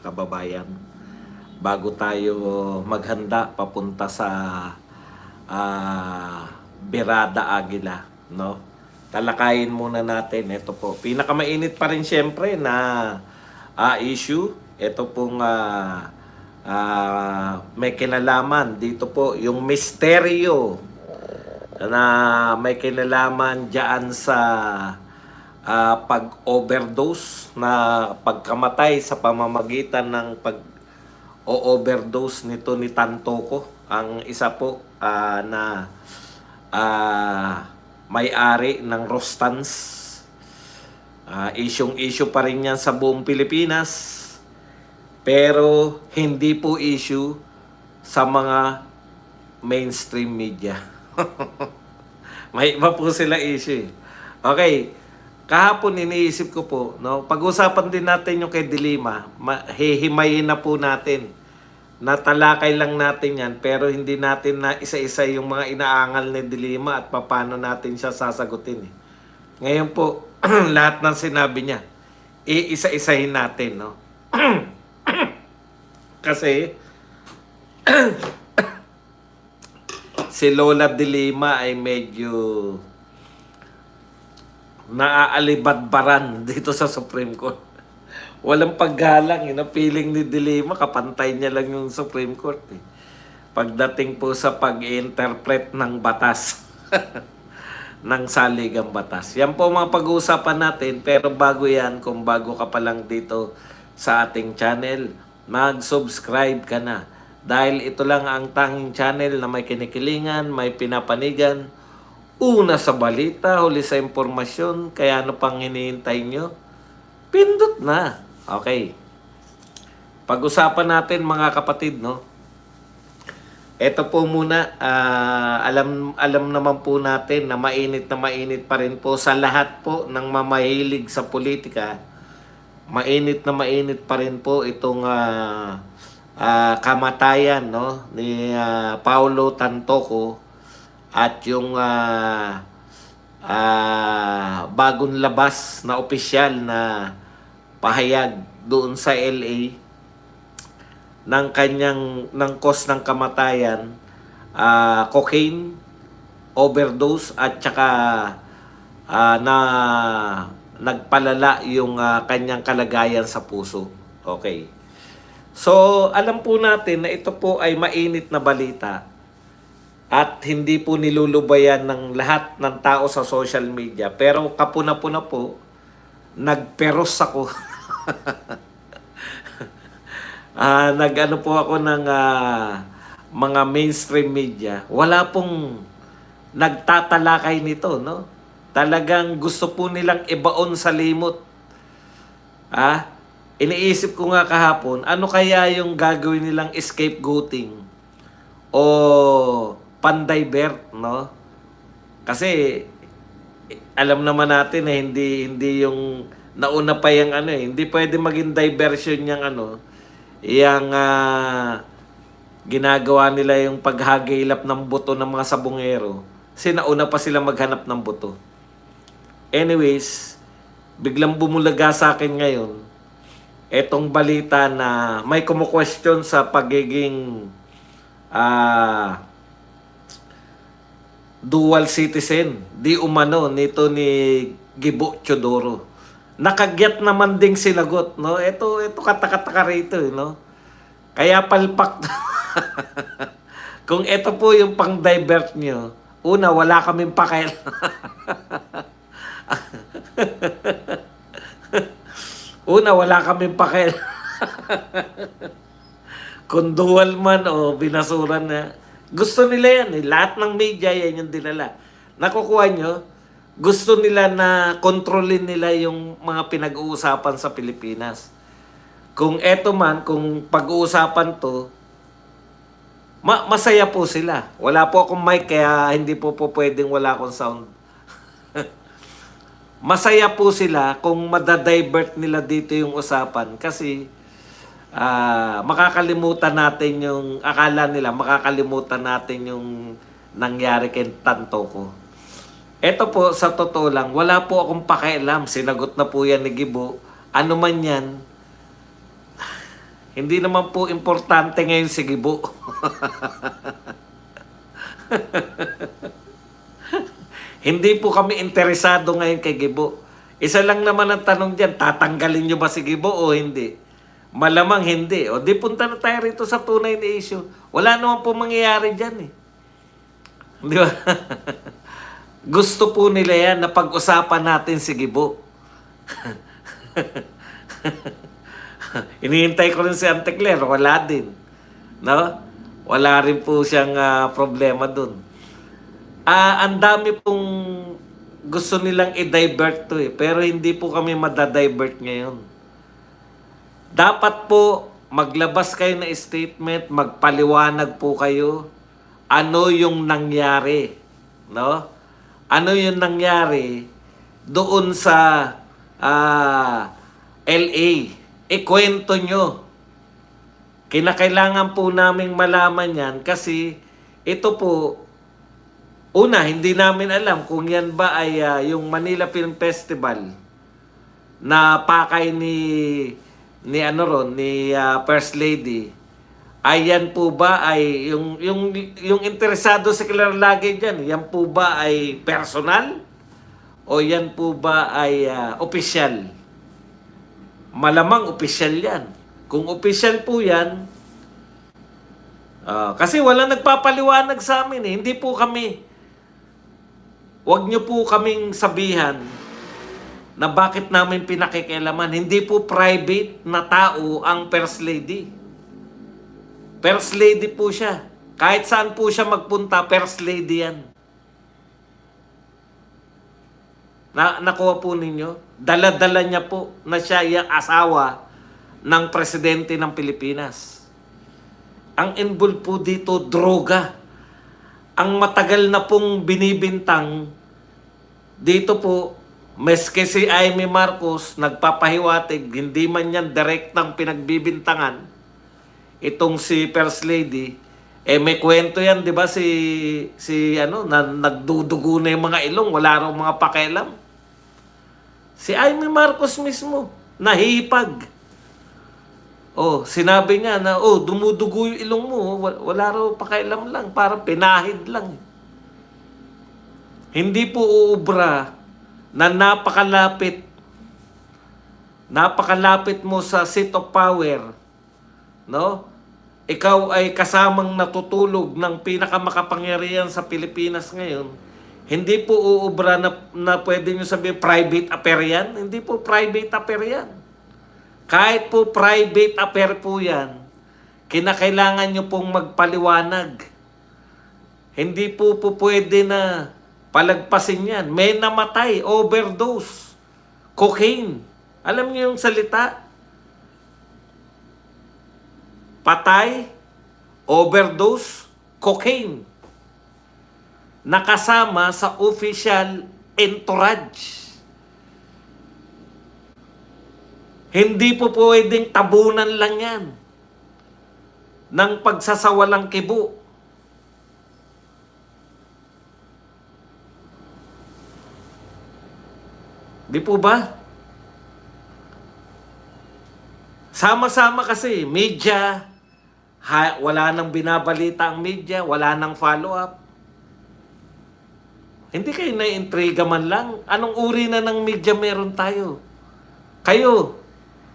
mga kababayan. Bago tayo maghanda papunta sa Birada Aguila, no? Talakayin muna natin. Ito po, pinakamainit pa rin siyempre na issue. Ito pong may kinalaman dito po, yung misteryo na may kinalaman diyan sa pag-overdose, na pagkamatay sa pamamagitan ng pag-overdose nito ni Tantoco, ang isa po na may-ari ng Rostans. Issue pa rin yan sa buong Pilipinas, pero hindi po issue sa mga mainstream media. May iba po sila issue. Okay, kahapon iniisip ko po, no, pag-usapan din natin yung kay Dilima. Hihimayin na po natin. Natalakay lang natin yan, pero hindi natin na isa-isa yung mga inaangal ni Dilima at paano natin siya sasagutin. Ngayon po, lahat ng sinabi niya, iisa-isahin natin, no? Kasi si Lola Dilima ay medyo naaalibadbaran dito sa Supreme Court. Walang paggalang, feeling ni Dilima, kapantay niya lang yung Supreme Court. Pagdating po sa pag-interpret ng batas, ng saligang batas. Yan po mga pag-uusapan natin, pero bago yan, kung bago ka pa lang dito sa ating channel, mag-subscribe ka na. Dahil ito lang ang tanging channel na may kinikilingan, may pinapanigan, una sa balita, huli sa impormasyon, kaya ano pang hinihintay nyo? Pindot na. Okay. Pag-usapan natin mga kapatid, no? Ito po muna, alam naman po natin na mainit pa rin po sa lahat po ng mamahilig sa politika. Mainit pa rin po itong kamatayan, no, ni Paulo Tantoco at yung bagong labas na opisyal na pahayag doon sa LA ng cause ng kamatayan, cocaine overdose, at saka na nagpalala yung kanyang kalagayan sa puso. Okay. So, alam po natin na ito po ay mainit na balita at hindi po nilulubayan ng lahat ng tao sa social media. Pero kapuna-puna po, nagperos ako. Nag-ano po ako ng mga mainstream media. Wala pong nagtatalakay nito, no? Talagang gusto po nilang ibaon sa limot. Iniisip ko nga kahapon, ano kaya yung gagawin nilang scapegoating o pandivert, no? Kasi alam naman natin na hindi yung nauna pa yung hindi pwede maging diversion yung yung ginagawa nila yung paghagilap ng buto ng mga sabungero. Kasi nauna pa sila maghanap ng buto. Anyways, biglang bumulaga sa akin ngayon etong balita na may kumu-question sa pagiging dual citizen di umano nito ni Gibo Teodoro. Nakagyat naman ding sinagot, no? Ito katakataka rito, no? Kaya palpak. Kung ito po yung pang-divert nyo, una, wala kaming pakialam. Una, wala kaming pakialam. Kung dual man o binasuran na. Gusto nila yan. Lahat ng media yan yung dinala. Nakukuha nyo, gusto nila na kontrolin nila yung mga pinag-uusapan sa Pilipinas. Kung eto man, kung pag-uusapan to, masaya po sila. Wala po akong mic, kaya hindi po pwedeng wala akong sound. Masaya po sila kung madadivert nila dito yung usapan. Kasi makakalimutan natin yung, akala nila, makakalimutan natin yung nangyari kay Tantoco. Ito po, sa totoo lang, wala po akong pakialam. Sinagot na po yan ni Gibo. Ano man yan, Hindi naman po importante ngayon si Gibo. Hindi po kami interesado ngayon kay Gibo. Isa lang naman ang tanong dyan, tatanggalin nyo ba si Gibo o hindi? Malamang hindi. O di punta na tayo rito sa tunay na issue. Wala naman po mangyayari dyan eh. Di ba? Gusto po nila yan na pag-usapan natin si Gibo. Hinihintay ko rin si Auntie Claire, wala din. No? Wala rin po siyang problema dun. Ang dami pong gusto nilang i-divert to eh. Pero hindi po kami madadivert ngayon. Dapat po maglabas kayo na statement, magpaliwanag po kayo ano yung nangyari. No? Ano yung nangyari doon sa LA. Ikwento nyo. Kinakailangan po naming malaman yan kasi ito po, una, hindi namin alam kung yan ba ay yung Manila Film Festival na pakay ni First Lady. Ay yan po ba ay yung interesado si Claire lagi diyan, yan po ba ay personal o yan po ba ay opisyal? Malamang opisyal yan. Kung opisyal po yan, kasi wala nagpapaliwanag sa amin eh. Hindi po kami, wag nyo po kaming sabihan na bakit namin pinakikialaman. Hindi po private na tao ang First Lady. First Lady po siya. Kahit saan po siya magpunta, First Lady yan. Nakuha po ninyo? Dala-dala niya po na siya yung asawa ng presidente ng Pilipinas. Ang involved po dito, droga. Ang matagal na pong binibintang dito po, meski si Amy Marcos nagpapahiwatig, hindi man yan direktang pinagbibintangan, itong si First Lady, may kwento yan, di ba, na nagdudugo na yung mga ilong, wala raw mga pakialam. Si Amy Marcos mismo, nahihipag. Sinabi niya na, dumudugo yung ilong mo, wala raw pakialam lang, parang pinahid lang. Hindi po uubra na napakalapit mo sa seat of power, no? Ikaw ay kasamang natutulog ng pinakamakapangyarihan sa Pilipinas ngayon. Hindi po uubra na pwede nyo sabihin private affair yan. Hindi po private affair yan. Kahit po private affair po yan, kinakailangan nyo pong magpaliwanag. Hindi po pwede na palagpasin yan. May namatay, overdose, cocaine. Alam niyo yung salita? Patay, overdose, cocaine. Nakasama sa official entourage. Hindi po pwedeng tabunan lang yan ng pagsasawalang kibo. Di po ba? Sama-sama kasi, media, wala nang binabalita ang media, wala nang follow-up. Hindi kayo na-intriga man lang. Anong uri na ng media meron tayo? Kayo,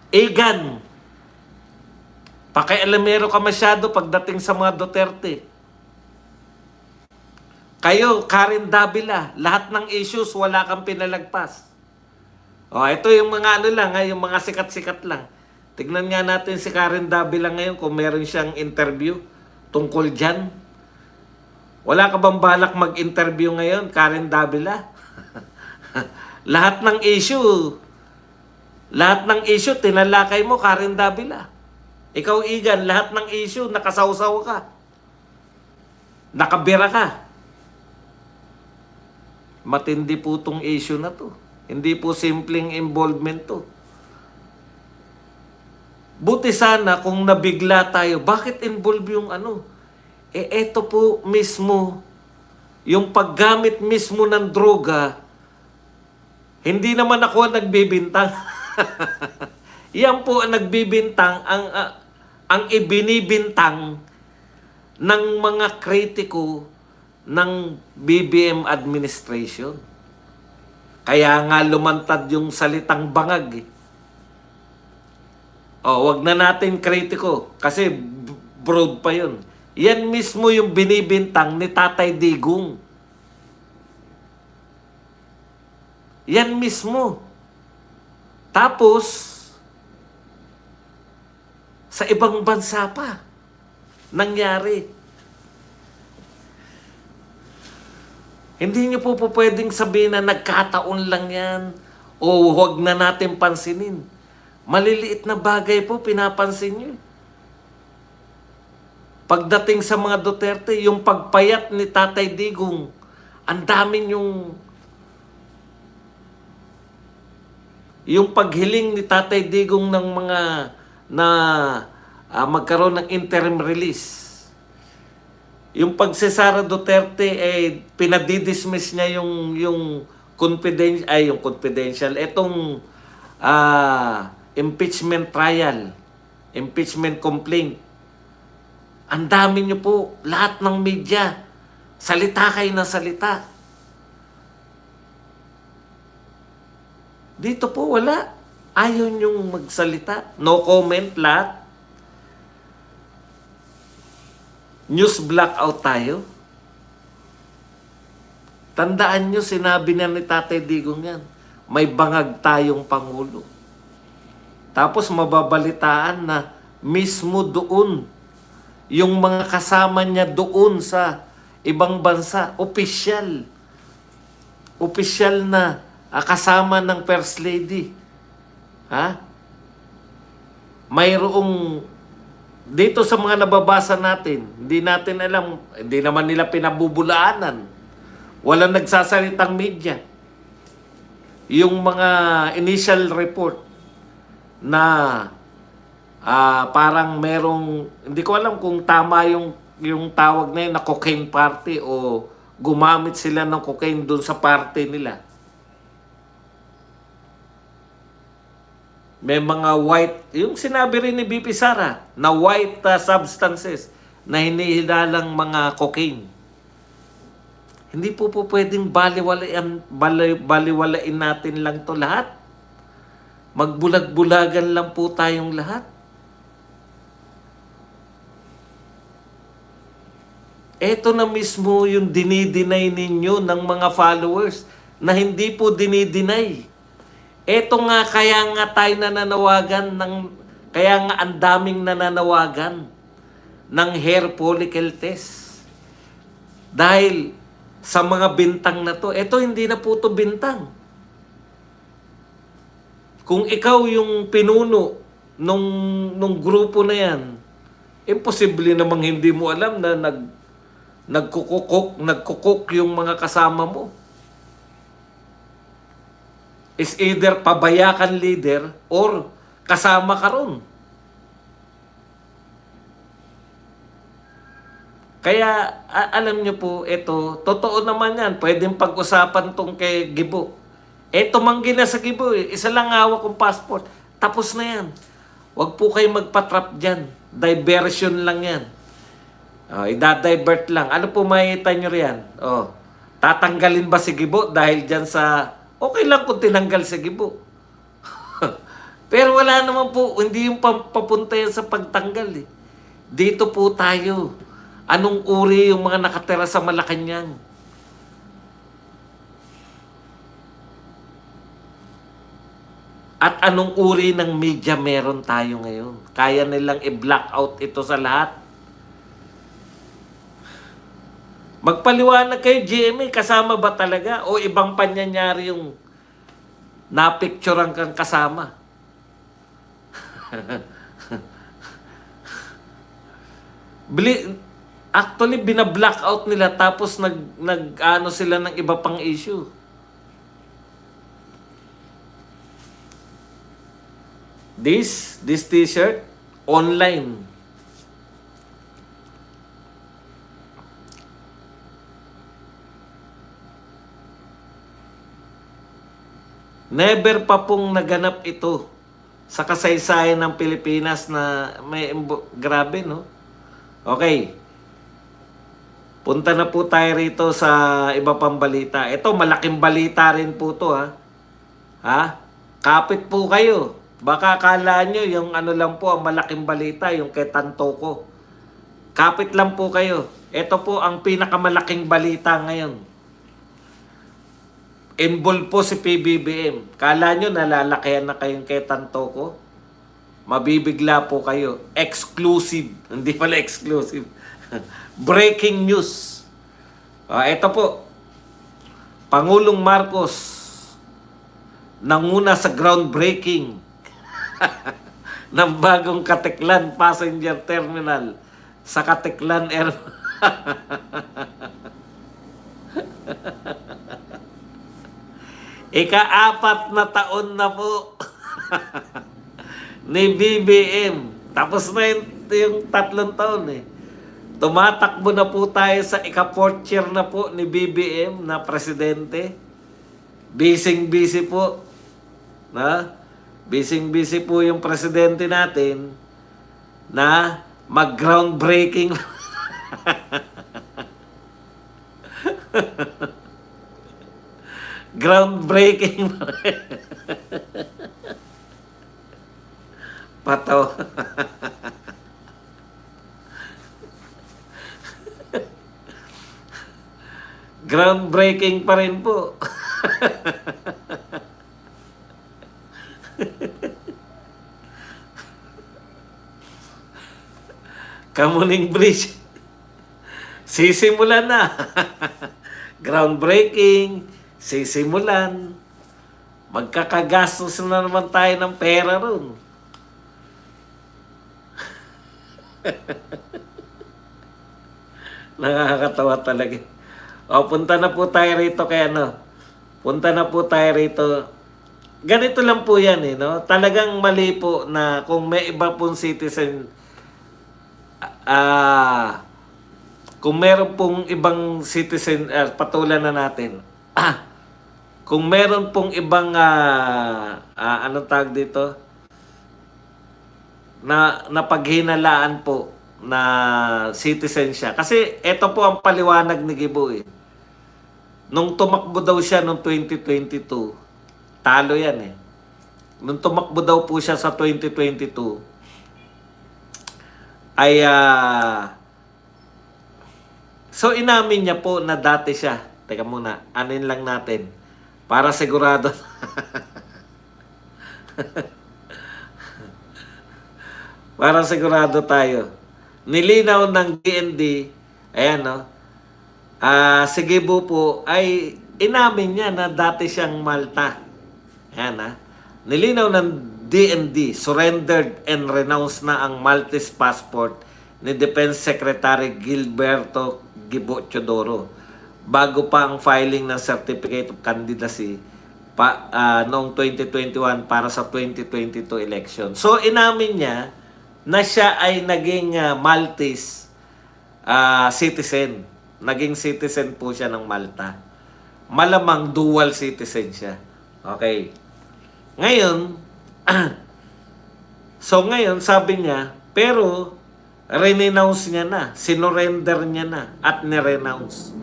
Egan, pakialamero ka masyado pagdating sa mga Duterte. Kayo, Karen Davila, lahat ng issues wala kang pinalagpas. Ito yung mga yung mga sikat-sikat lang. Tignan nga natin si Karen Davila ngayon kung meron siyang interview tungkol dyan. Wala ka bang balak mag-interview ngayon, Karen Davila? lahat ng issue, tinalakay mo, Karen Davila. Ikaw, Egan, lahat ng issue, nakasawsaw ka. Nakabira ka. Matindi po tong issue na to. Hindi po simpleng involvement to. Buti sana kung nabigla tayo, bakit involve yung eto po mismo, yung paggamit mismo ng droga, hindi naman ako ang nagbibintang. Yan po ang nagbibintang, ang ibinibintang ng mga kritiko ng BBM administration. Kaya nga lumantad yung salitang bangag eh. Wag na natin kritiko kasi broad pa yun. Yan mismo yung binibintang ni Tatay Digong. Yan mismo. Tapos, sa ibang bansa pa, nangyari. Hindi niyo po pwedeng sabihin na nagkataon lang yan o huwag na natin pansinin. Maliliit na bagay po pinapansin niyo. Pagdating sa mga Duterte, yung pagpayat ni Tatay Digong, ang dami yung paghiling ni Tatay Digong ng mga na magkaroon ng interim release. Yung pagsesara Duterte pinadidismiss niya yung confidential etong impeachment trial, impeachment complaint. Ang dami niyo po, lahat ng media, salita kayo na salita. Dito po wala. Ayaw niyong magsalita. No comment lahat. News blackout tayo. Tandaan niyo, sinabi na ni Tatay Digong yan. May bangag tayong Pangulo. Tapos mababalitaan na mismo doon, yung mga kasama niya doon sa ibang bansa, opisyal na kasama ng First Lady. Mayroong dito sa mga nababasa natin, hindi natin alam, hindi naman nila pinabubulaanan. Walang nagsasalitang media. Yung mga initial report na parang merong, hindi ko alam kung tama yung tawag na yun na cocaine party o gumamit sila ng cocaine doon sa party nila. May mga white, yung sinabi rin ni BP Sara, na white substances na hinihilalang mga cocaine. Hindi po pwedeng baliwalain natin lang to lahat. Magbulag-bulagan lang po tayong lahat. Ito na mismo yung dinideny ninyo ng mga followers na hindi po dinideny. Ito nga kaya nga tayo nananawagan kaya nga ang daming nananawagan ng hair follicle test. Dahil sa mga bintang na to, ito hindi na po to bintang. Kung ikaw yung pinuno nung grupo na yan, imposible namang hindi mo alam na nagkukuk yung mga kasama mo. Is either pabayakan leader or kasama ka ron. Kaya alam nyo po, ito, totoo naman yan. Pwedeng pag-usapan tong kay Gibo. Tumanggi na sa Gibo eh. Isa lang hawak kong passport. Tapos na yan. Huwag po kayo magpatrap dyan. Diversion lang yan. Idadivert lang. Ano po makikita nyo riyan? Tatanggalin ba si Gibo dahil dyan sa... Okay lang kung tinanggal si Gibo. Pero wala naman po, hindi yung papunta yan sa pagtanggal eh. Dito po tayo. Anong uri yung mga nakatira sa Malacanang? At anong uri ng media meron tayo ngayon? Kaya nilang i-blackout ito sa lahat. Magpaliwanag kayo, GMA, kasama ba talaga? O ibang panyanyari yung napicturean kang kasama? Actually, bina-blackout nila tapos nag-ano sila ng iba pang issue. This t-shirt, online. Never pa pong naganap ito sa kasaysayan ng Pilipinas na grabe, no? Okay. Punta na po tayo rito sa iba pang balita. Ito, malaking balita rin po to, ha? Ha? Kapit po kayo. Baka akala nyo yung ano lang po, ang malaking balita, yung kay Tantoco. Kapit lang po kayo. Ito po ang pinakamalaking balita ngayon. Involved po si PBBM. Kala nyo nalalakihan na kayong kay Tantoco? Mabibigla po kayo. Exclusive. Hindi pala exclusive. Breaking news. Ito po. Pangulong Marcos nanguna sa groundbreaking ng bagong Katiklan Passenger Terminal sa Katiklan Air. Ika-4 na taon na po ni BBM. Tapos na yung 3 taon eh. Tumatakbo na po tayo sa ika-4th year na po ni BBM na presidente. Busy po. Na? Busy po yung presidente natin na mag-groundbreaking. Groundbreaking. Pato. Groundbreaking pa rin po. Kamuning Bridge. Sisimulan na. Groundbreaking. Sisimulan. Magkakagastos na naman tayo ng pera ron. Nakakatawa talaga. Punta na po tayo rito kay ano. Punta na po tayo rito. Ganito lang po yan eh, no? Talagang mali po na kung may iba pong citizen, kung meron pong ibang citizen, patulan na natin. Kung meron pong ibang, anong tawag dito? Na paghinalaan po na citizen siya. Kasi ito po ang paliwanag ni Gibo eh. Nung tumakbo daw siya noong 2022, talo yan eh. Nung tumakbo daw po siya sa 2022, ay so inamin niya po na dati siya. Teka muna, anin lang natin para sigurado. Para sigurado tayo. Nilinaw ng DND, ayan no, sige po ay inamin niya na dati siyang Malta. Ayan ha. Nilinaw ng DND, surrendered and renounced na ang Maltese passport ni Defense Secretary Gilberto Gibo Teodoro bago pa ang filing ng Certificate of Candidacy noong 2021 para sa 2022 election. So inamin niya na siya ay naging Maltese citizen. Naging citizen po siya ng Malta. Malamang dual citizen siya. Okay. Ngayon, so ngayon sabi niya, pero renounce niya na, sinurrender niya na at nirenounce.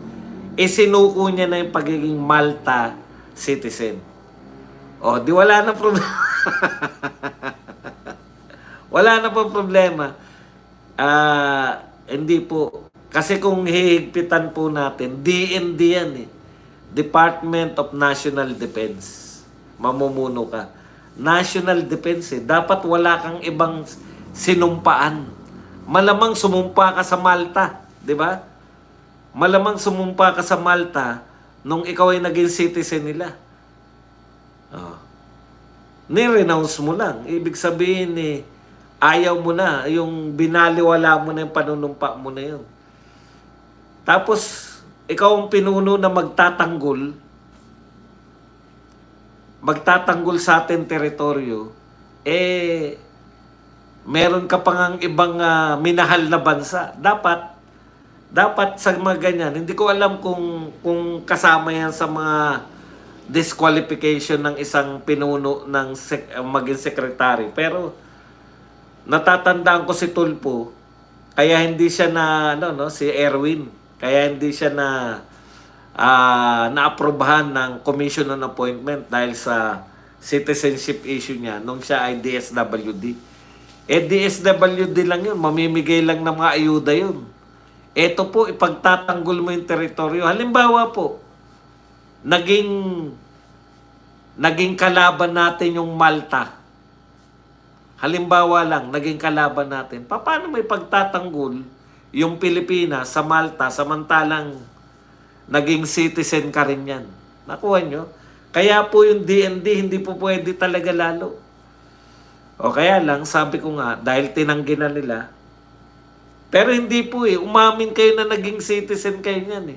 Isinuko niya na yung pagiging Malta citizen. O, di wala na problema. Wala na pong problema. Hindi po. Kasi kung hihigpitan po natin, DND yan eh. Department of National Defense. Mamumuno ka. National Defense eh. Dapat wala kang ibang sinumpaan. Malamang sumumpa ka sa Malta. Di ba? Malamang sumumpa ka sa Malta nung ikaw ay naging citizen nila. Ni-renounce mo lang. Ibig sabihin eh, ayaw mo na. Yung binaliwala mo na yung panunumpa mo na yun. Tapos, ikaw ang pinuno na magtatanggol sa ating teritoryo, meron ka pang ibang minahal na bansa. Dapat sa mga ganyan, hindi ko alam kung kasama yan sa mga disqualification ng isang pinuno ng maging secretary. Pero natatandaan ko si Tulfo, kaya hindi siya na si Erwin, kaya hindi siya naaprubahan ng commission on appointment dahil sa citizenship issue niya nung siya ay DSWD. DSWD lang yun, mamimigay lang ng mga ayuda yun. Ito po, ipagtatanggol mo yung teritoryo. Halimbawa po, naging kalaban natin yung Malta. Halimbawa lang, naging kalaban natin. Paano may pagtatanggol yung Pilipinas sa Malta samantalang naging citizen ka rin yan? Nakuha nyo? Kaya po yung DND hindi po pwede talaga lalo. O kaya lang, sabi ko nga, dahil tinanggi na nila, pero hindi po umamin kayo na naging citizen kayo niyan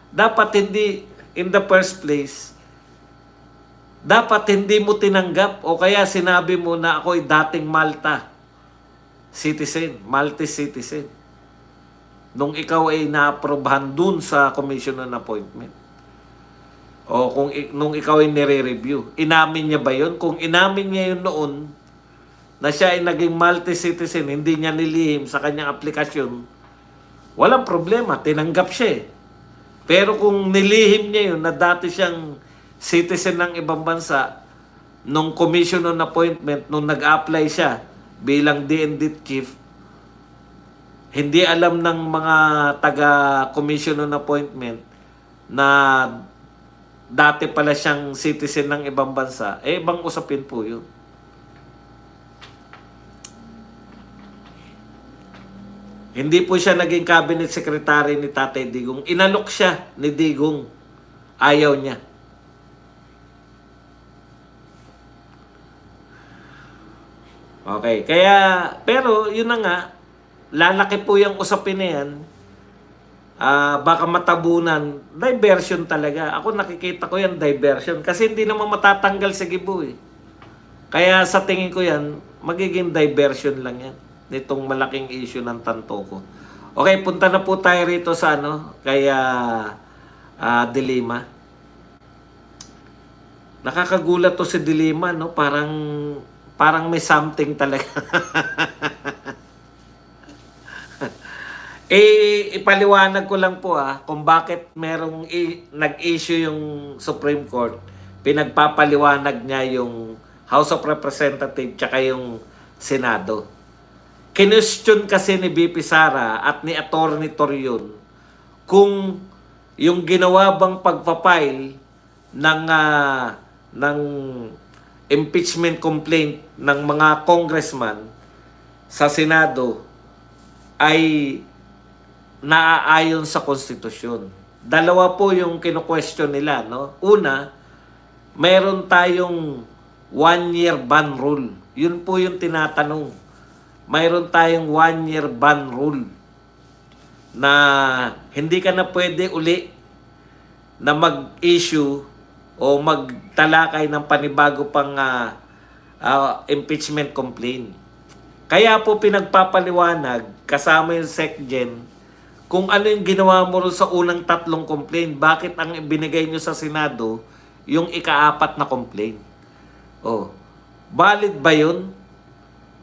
Dapat hindi, in the first place, dapat hindi mo tinanggap o kaya sinabi mo na ako'y dating Malta citizen, Maltese citizen. Nung ikaw ay na-aprobahan dun sa commission on appointment. O nung ikaw ay nire-review. Inamin niya ba yun? Kung inamin niya yun noon, na siya ay naging Maltese citizen, hindi niya nilihim sa kanyang aplikasyon, walang problema, tinanggap siya Pero kung nilihim niya yun na dati siyang citizen ng ibang bansa, nung commission on appointment, nung nag-apply siya bilang DND chief, hindi alam ng mga taga-commission on appointment na dati pala siyang citizen ng ibang bansa, ibang usapin po yun. Hindi po siya naging cabinet secretary ni Tatay Digong. Inalok siya ni Digong. Ayaw niya. Okay. Pero yun na nga, lalaki po yung usapin na yan. Baka matabunan. Diversion talaga. Ako nakikita ko yan, diversion. Kasi hindi naman matatanggal sa gibo Kaya sa tingin ko yan, magiging diversion lang yan. Nitong malaking issue ng Tantoco. Okay, punta na po tayo rito sa Dilima. Nakakagulat to si Dilima, no? Parang may something talaga. Ipaliwanag ko lang po kung bakit merong nag-issue yung Supreme Court. Pinagpapaliwanag niya yung House of Representatives tsaka yung Senado. Kinwestiyon kasi ni BP Sara at ni Attorney Torion kung yung ginawa bang pagpapile ng impeachment complaint ng mga congressman sa Senado ay naaayon sa konstitusyon. Dalawa po yung kino-question nila, no? Una, mayroon tayong 1-year ban rule. Yun po yung tinatanong. Mayroon tayong 1-year ban rule na hindi ka na pwede uli na mag-issue o magtalakay ng panibago pang impeachment complaint. Kaya po pinagpapaliwanag kasama yung SecGen kung ano yung ginawa mo rin sa unang 3 complaint. Bakit ang binigay nyo sa Senado yung ika-4 na complaint? Valid ba yun?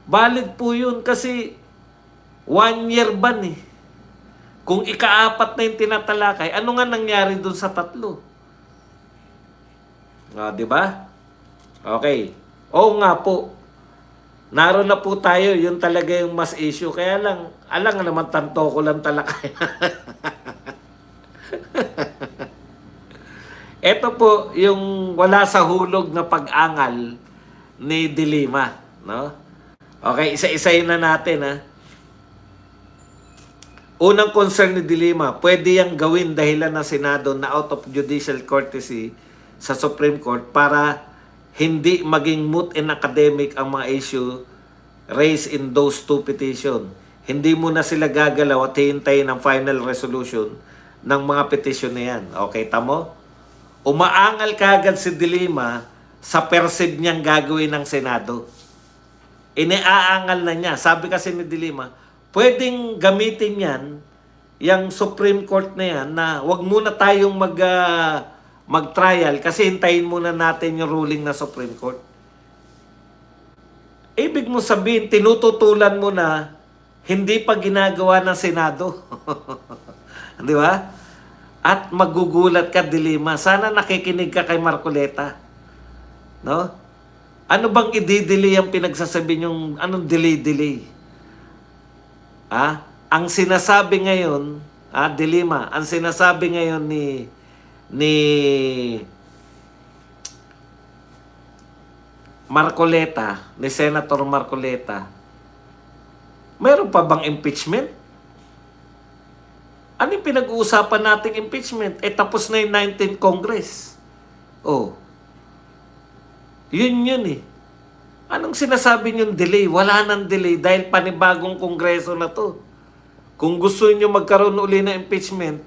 Valid po yun kasi 1-year ban Kung ika-4 na yung tinatalakay, ano nga nangyari dun sa 3? Di ba? Okay. Oo nga po. Naroon na po tayo, yun talaga yung mas issue. Kaya lang, alang naman Tantoco lang talakay. Ito po yung wala sa hulog na pag-angal ni Dilima, no? Okay, isa-isayin na natin Unang concern ni Dilima, pwede yang gawin dahilan ng Senado na out of judicial courtesy sa Supreme Court para hindi maging moot and academic ang mga issue raised in those 2 petition. Hindi mo na sila gagalaw at hihintayin ang final resolution ng mga petition na yan. Okay, tamo? Umaangal kaagad si Dilima sa perceive niyang gagawin ng Senado. Iniaangal na niya. Sabi kasi ni Dilima, pwedeng gamitin yan, yung Supreme Court na yan, na wag muna tayong mag-trial kasi hintayin muna natin yung ruling na Supreme Court. Ibig mo sabihin, tinututulan mo na hindi pa ginagawa ng Senado. Di ba? At magugulat ka, Dilima. Sana nakikinig ka kay Marcoleta. No? Ano bang i-delay ang pinagsasabi yung anong delay? Ang sinasabi ngayon, Dilima, ang sinasabi ngayon ni Marcoleta, ni Senator Marcoleta, mayroon pa bang impeachment? Ano yung pinag-uusapan nating impeachment? Tapos na yung 19th Congress. Oh. Yun eh. Anong sinasabi niyong delay? Wala nang delay dahil panibagong kongreso na to. Kung gusto niyo magkaroon uli ng impeachment,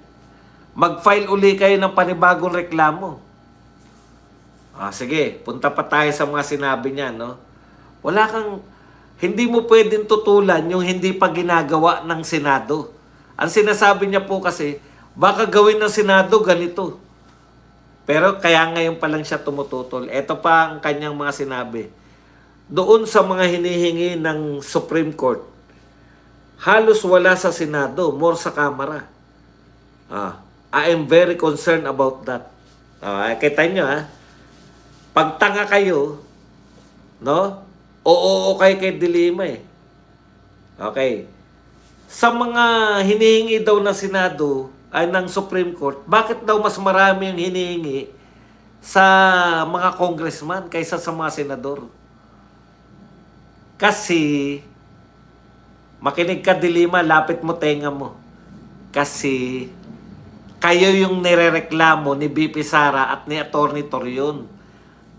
mag-file uli kayo ng panibagong reklamo. Sige, punta pa tayo sa mga sinabi niya, no? Hindi mo pwedeng tutulan yung hindi pa ginagawa ng Senado. Ang sinasabi niya po kasi, baka gawin ng Senado ganito. Pero kaya ngayon pa lang siya tumututol. Ito pa ang kanyang mga sinabi. Doon sa mga hinihingi ng Supreme Court, halos wala sa Senado, more sa Kamara. I am very concerned about that. Kita nyo, pag tanga kayo, no? Oo kayo kay Dilima eh. Okay. Sa mga hinihingi daw na Senado ay ng Supreme Court, bakit daw mas marami yung hinihingi sa mga congressman kaysa sa mga senador? Kasi, makinig ka Dilima, lapit mo tenga mo. Kasi, kayo yung nirereklamo ni BP Sara at ni Atty. Torion.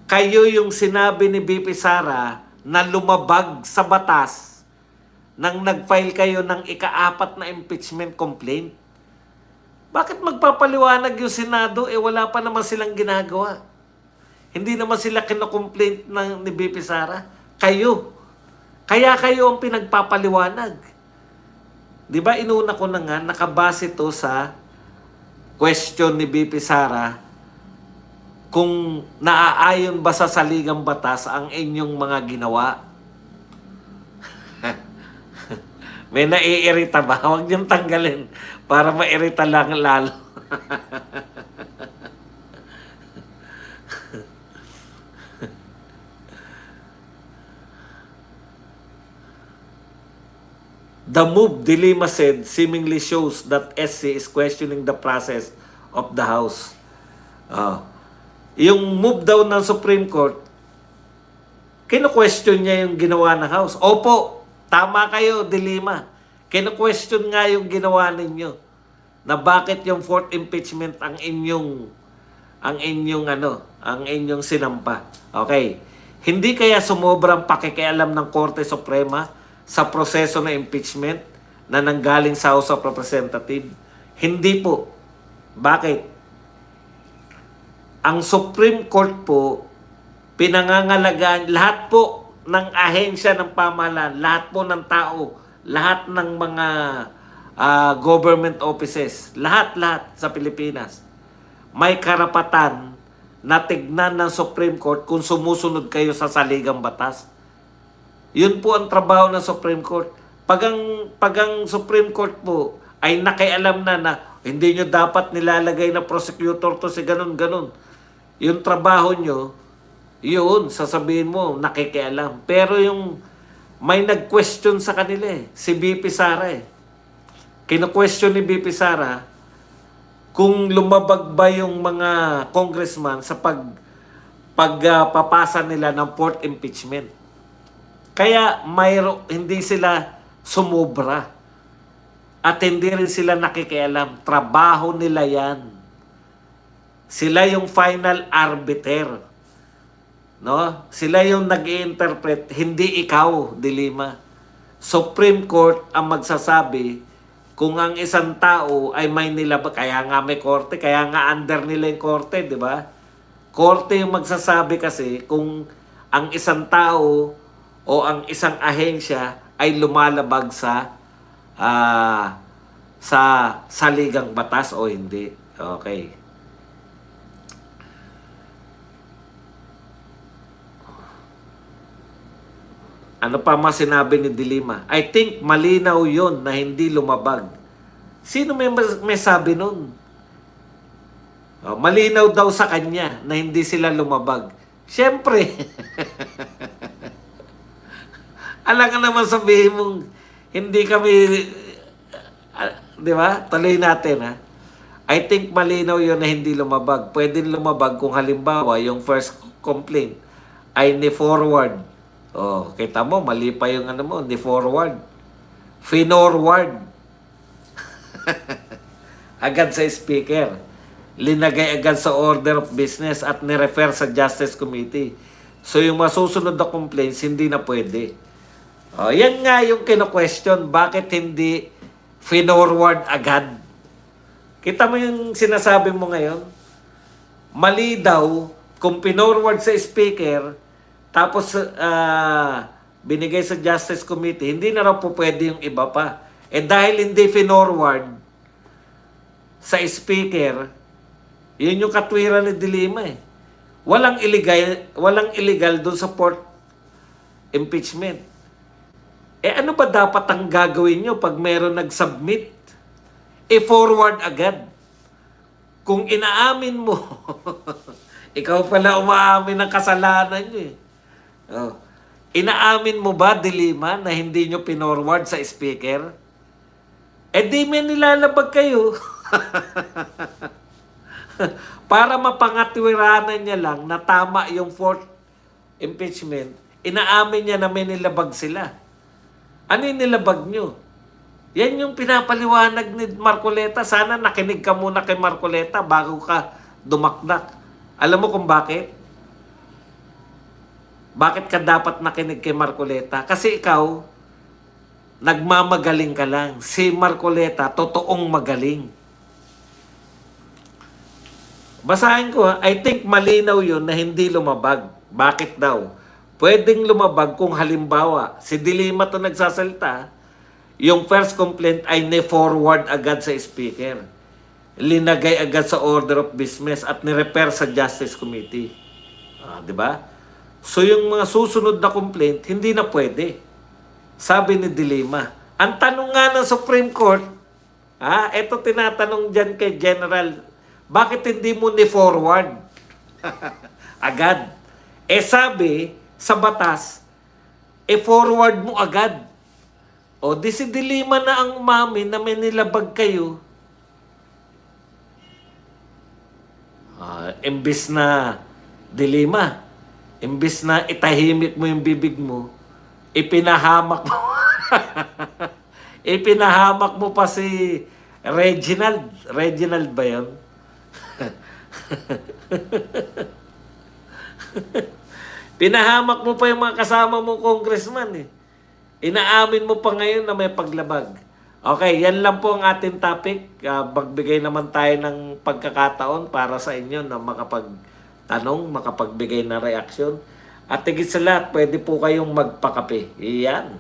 Kayo yung sinabi ni BP Sara na lumabag sa batas nang nag-file kayo ng ika-4 na impeachment complaint. Bakit magpapaliwanag yung Senado? Wala pa naman silang ginagawa. Hindi naman sila kinocomplaint ni BP Sara. Kayo. Kaya kayo ang pinagpapaliwanag. Di ba inuna ko na nga, nakabase to sa question ni BP Sara kung naaayon ba sa saligang batas ang inyong mga ginawa. May naiirita ba? Huwag niyong tanggalin para mairita lang lalo. The move, Dilima said, seemingly shows that SC is questioning the process of the House. Yung move daw ng Supreme Court, kino-question niya yung ginawa ng House. Opo, tama kayo, Dilima. Kino-question nga yung ginawa ninyo na bakit yung fourth impeachment ang inyong sinampa. Okay. Hindi kaya sumobrang pakikialam ng Korte Suprema sa proseso ng impeachment na nanggaling sa House of Representatives? Hindi po. Bakit? Ang Supreme Court po, pinangangalagaan lahat po ng ahensya ng pamahalaan, lahat po ng tao, lahat ng mga government offices, lahat sa Pilipinas, may karapatan na tignan ng Supreme Court kung sumusunod kayo sa saligang batas. Yun po ang trabaho ng Supreme Court. Pag ang Supreme Court po ay nakialam na hindi nyo dapat nilalagay na prosecutor to si ganun. Yung trabaho nyo, yun, sasabihin mo, nakikialam. Pero yung may nag-question sa kanila si BP Sara Kino-question ni BP Sara kung lumabag ba yung mga congressman sa pagpapasa nila ng fourth impeachment. Kaya hindi sila sumobra. At hindi rin sila nakikialam. Trabaho nila yan. Sila yung final arbiter. No? Sila yung nag-i-interpret, hindi ikaw, Dilima. Supreme Court ang magsasabi kung ang isang tao ay may nilabag. Kaya nga may korte, kaya nga under nila yung korte, di ba? Korte yung magsasabi kasi kung ang isang tao o ang isang ahensya ay lumalabag sa saligang batas o hindi. Okay. Ano pa mas sinabi ni Dilima? I think malinaw yon na hindi lumabag. Sino may sabi nun? Malinaw daw sa kanya na hindi sila lumabag. Siyempre, alam ka naman sabihin mong hindi kami, di ba? Tuloy natin, ha? I think malinaw yon na hindi lumabag. Pwede lumabag kung halimbawa yung first complaint ay ni-forward. Kita mo, mali pa yung ano mo, ni-forward. Finorward. Agad sa speaker. Linagay agad sa order of business at nirefer sa Justice Committee. So yung masusunod na complaints, hindi na pwede. Yan nga yung kino-question. Bakit hindi finorward agad? Kita mo yung sinasabi mo ngayon? Mali daw kung pinorward sa speaker, tapos binigay sa Justice Committee, hindi na raw po pwede yung iba pa. Dahil hindi finorward sa speaker, yun yung katwiran ni Dilima eh. Walang illegal doon sa port impeachment. Ano ba dapat ang gagawin nyo pag meron nag-submit? I-forward agad. Kung inaamin mo, ikaw pala umaamin ng kasalanan nyo eh. Inaamin mo ba, Dilima, na hindi nyo pinorward sa speaker? Di may nilalabag kayo. Para mapangatwiranan niya lang na tama yung fourth impeachment, inaamin niya na may nilabag sila. Ano yung nilabag nyo? Yan yung pinapaliwanag ni Marcoleta. Sana nakinig ka muna kay Marcoleta bago ka dumakdak. Alam mo kung bakit? Bakit ka dapat nakinig kay Marcoleta? Kasi ikaw, nagmamagaling ka lang. Si Marcoleta, totoong magaling. Basahin ko ha. I think malinaw yun na hindi lumabag. Bakit daw? Pwedeng lumabag kung halimbawa, si Dilima to nagsasalita, yung first complaint ay ne-forward agad sa speaker. Linagay agad sa order of business at nirepair sa Justice Committee. Di ba? So yung mga susunod na complaint, hindi na pwede. Sabi ni Dilima. Ang tanong nga ng Supreme Court, ito tinatanong dyan kay General, bakit hindi mo ni-forward? Agad. Sabi sa batas, forward mo agad. Di si Dilima na ang umamin na may nilabag kayo. Imbis na Dilima, imbis na itahimik mo yung bibig mo, ipinahamak mo. Ipinahamak mo pa si Reginald. Reginald ba yun? Pinahamak mo pa yung mga kasama mong congressman eh. Inaamin mo pa ngayon na may paglabag. Okay, yan lang po ang ating topic. Magbigay naman tayo ng pagkakataon para sa inyo na makapagtanong, makapagbigay na reaksyon. At higit sa lahat, pwede po kayong magpakape. Iyan.